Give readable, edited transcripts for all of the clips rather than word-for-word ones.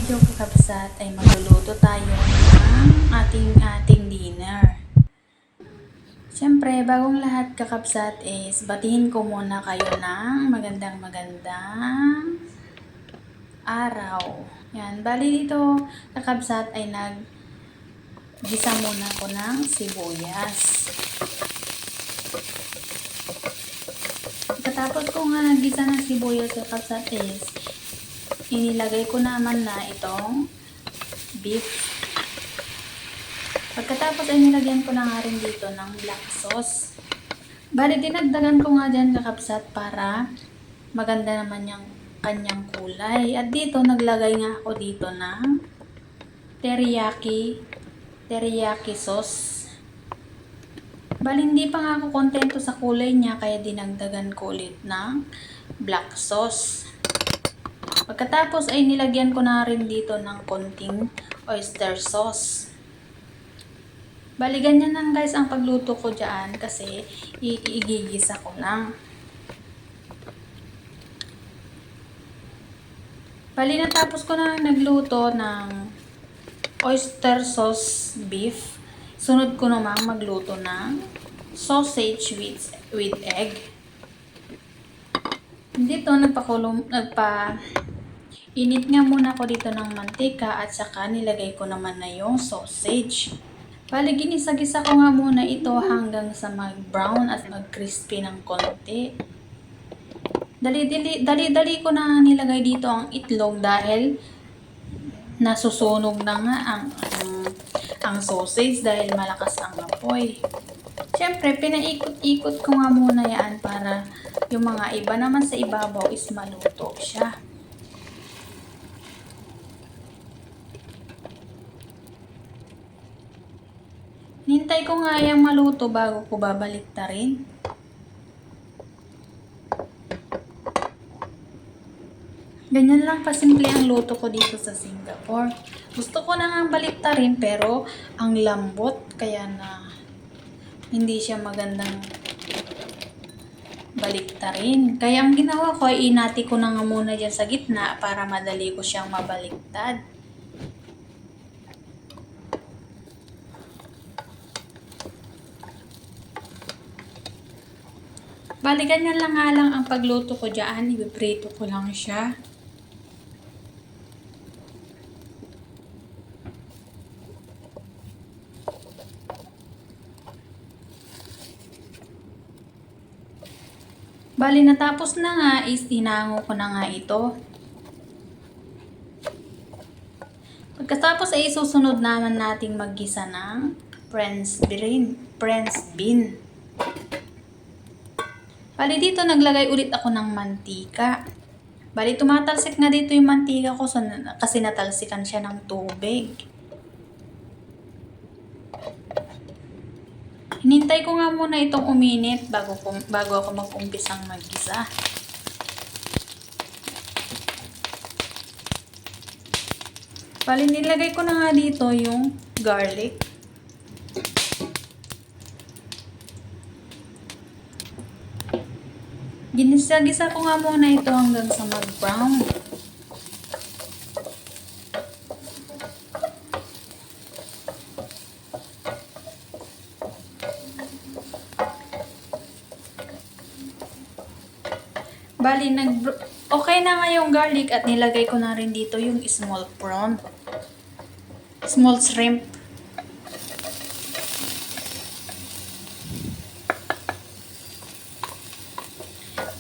video kakabsat ay magluluto tayo ng ating dinner. Siyempre, bagong lahat kakabsat is batiin ko muna kayo ng magandang araw. Yan, bali dito kakabsat ay naggisa muna ko ng sibuyas. Pagkatapos ko nga naggisa ng sibuyas kakabsat is inilagay ko naman na itong beef. Pagkatapos ay nilagyan ko na nga rin dito ng black sauce. Bali, dinagdagan ko nga dyan kakabsat para maganda naman yung kanyang kulay. At dito, naglagay nga ako dito ng teriyaki sauce. Bali, hindi pa nga ako kontento sa kulay niya, kaya dinagdagan ko ulit ng black sauce. Pagkatapos ay nilagyan ko na rin dito ng konting oyster sauce. Bali, ganyan lang guys ang pagluto ko dyan kasi igigisa ko lang. Bali, natapos ko na nagluto ng oyster sauce beef. Sunod ko naman magluto ng sausage with egg. Dito, init nga muna ako dito ng mantika at saka nilagay ko naman na yung sausage. Bali, ginisa-gisa ko nga muna ito hanggang sa mag-brown at mag-crispy ng konti. Dali-dali ko na nilagay dito ang itlog dahil nasusunog na nga ang sausage dahil malakas ang apoy. Siyempre, pinaikot-ikot ko nga muna yan para yung mga iba naman sa ibabaw is maluto siya. Hintay ko nga yung maluto bago ko babaliktarin. Ganyan lang kasimple ang luto ko dito sa Singapore. Gusto ko na nga baliktarin pero ang lambot kaya na hindi siya magandang baliktarin. Kaya ang ginawa ko ay inati ko na nga muna dyan sa gitna para madali ko siyang mabaliktad. Bali, ganyan lang nga lang ang pagluto ko dyan. Ipiprito ko lang siya. Bali, natapos na nga is hinango ko na nga ito. Pagkatapos ay susunod naman nating maggisa ng French bean. Bali, dito naglagay ulit ako ng mantika. Bali, tumatalsik na dito yung mantika ko kasi natalsikan siya ng tubig. Hinintay ko nga muna itong uminit bago ako mag-umpisang maggisa. Bali, nilagay ko na nga dito yung garlic. Ginisa-gisa ko nga muna ito hanggang sa mag-brown. Bali, okay na nga yung garlic at nilagay ko na rin dito yung small shrimp.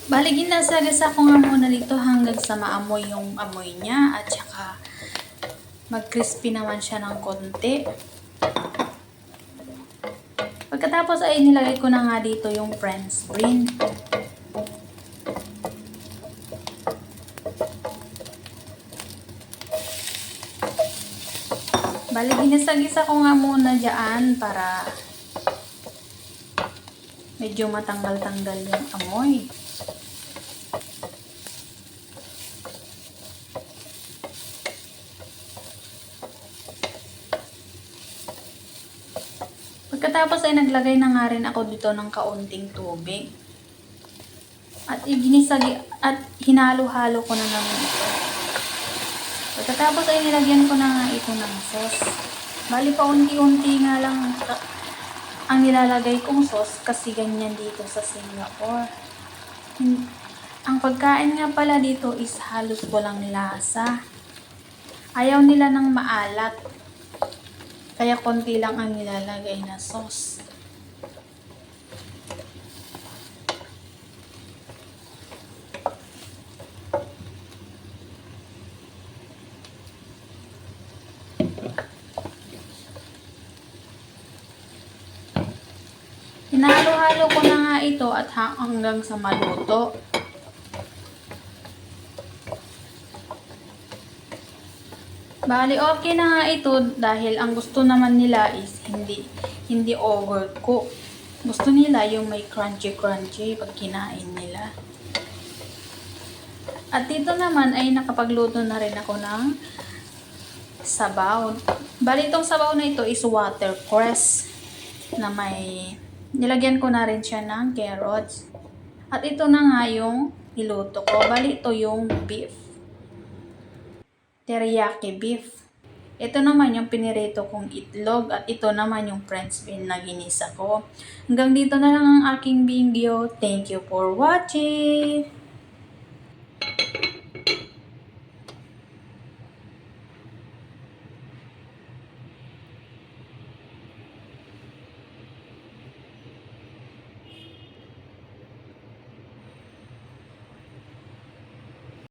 Bali, ginasa-gasa ko nga muna dito hanggang sa maamoy yung amoy niya at saka mag-crispy naman siya ng konti. Pagkatapos ay nilagay ko na nga dito yung French bean. Bali, ginasa-gisa ko nga muna dyan para medyo matanggal-tanggal yung amoy. Pagkatapos ay naglagay na nga rin ako dito ng kaunting tubig. At hinalo-halo ko na naman ito. Pagkatapos ay nilagyan ko na nga ito ng sauce. Bali pa unti-unti nga lang ang nilalagay kong sauce kasi ganyan dito sa Singapore. Ang pagkain nga pala dito is halos walang lasa. Ayaw nila ng maalat. Kaya konti lang ang nilalagay na sauce. Hinalo-halo ko na nga ito at hanggang sa maluto. Bali okay na nga ito dahil ang gusto naman nila is hindi overcook. Gusto nila yung may crunchy pag kinain nila. At dito naman ay nakapagluto na rin ako ng sabaw. Bali itong sabaw na ito is watercress na may nilagyan ko na rin siya ng carrots. At ito na nga yung niluto ko. Bali ito yung beef. Teriyaki beef. Ito naman yung pinirito kong itlog at ito naman yung French bean na ginisa ko. Hanggang dito na lang ang aking video. Thank you for watching!